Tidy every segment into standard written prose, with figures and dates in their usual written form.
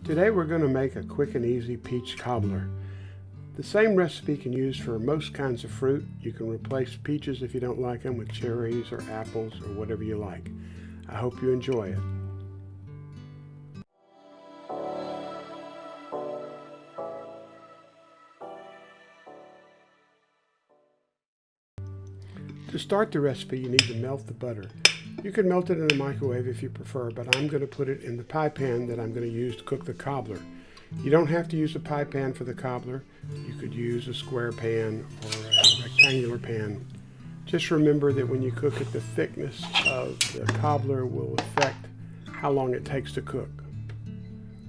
Today we're going to make a quick and easy peach cobbler. The same recipe can be used for most kinds of fruit. You can replace peaches if you don't like them with cherries or apples or whatever you like. I hope you enjoy it. To start the recipe, you need to melt the butter. You can melt it in a microwave if you prefer, but I'm going to put it in the pie pan that I'm going to use to cook the cobbler. You don't have to use a pie pan for the cobbler. You could use a square pan or a rectangular pan. Just remember that when you cook it, the thickness of the cobbler will affect how long it takes to cook.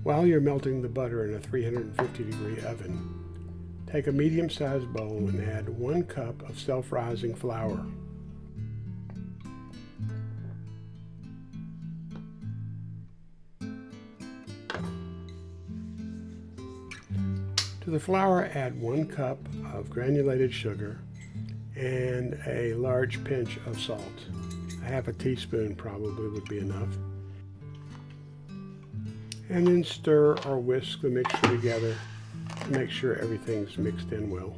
While you're melting the butter in a 350-degree oven, take a medium-sized bowl and add 1 cup of self-rising flour. To the flour, add 1 cup of granulated sugar and a large pinch of salt. A half a teaspoon probably would be enough. And then stir or whisk the mixture together to make sure everything's mixed in well.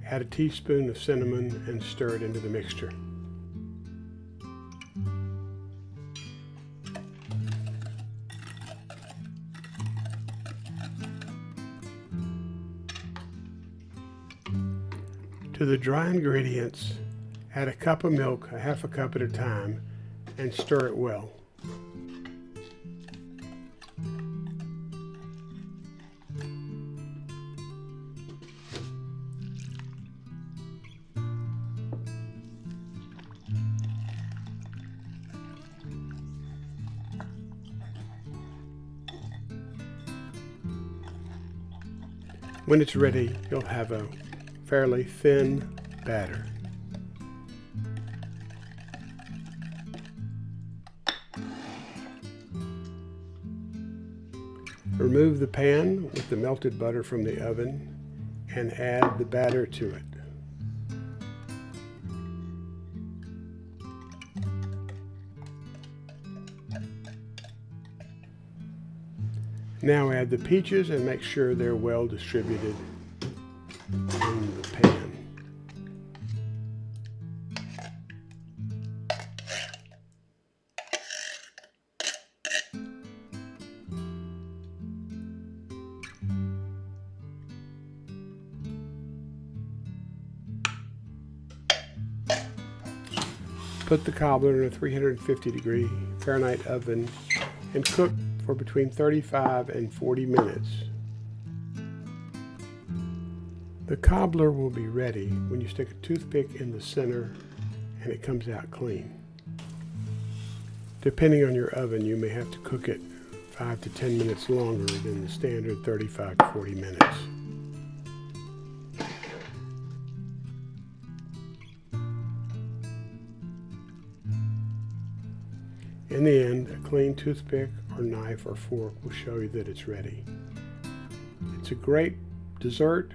Add a teaspoon of cinnamon and stir it into the mixture. To the dry ingredients, add a cup of milk, a half a cup at a time, and stir it well. When it's ready, you'll have a fairly thin batter. Remove the pan with the melted butter from the oven and add the batter to it. Now add the peaches and make sure they're well distributed in the pan. Put the cobbler in a 350-degree Fahrenheit oven and cook for between 35 and 40 minutes. The cobbler will be ready when you stick a toothpick in the center and it comes out clean. Depending on your oven, you may have to cook it 5 to 10 minutes longer than the standard 35 to 40 minutes. In the end, a clean toothpick or knife or fork will show you that it's ready. It's a great dessert.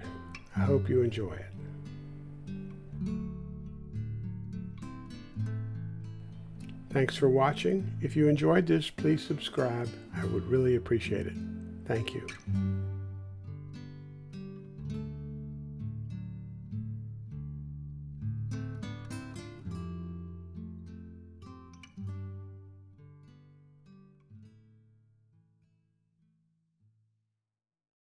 I hope you enjoy it. Thanks for watching. If you enjoyed this, please subscribe. I would really appreciate it. Thank you.